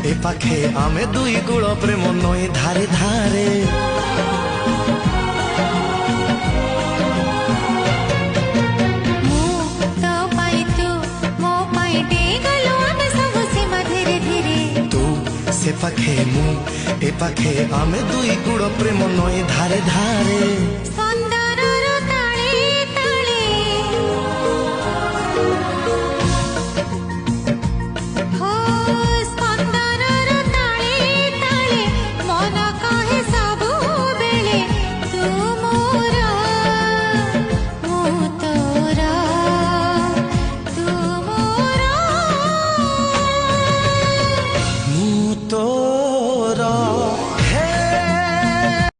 ए पाखे आमे दुई गुड़ प्रेम नई धारे धारे से पाखे मु ए पाखे आमे दुई गुड़ प्रेम नई धारे धारे।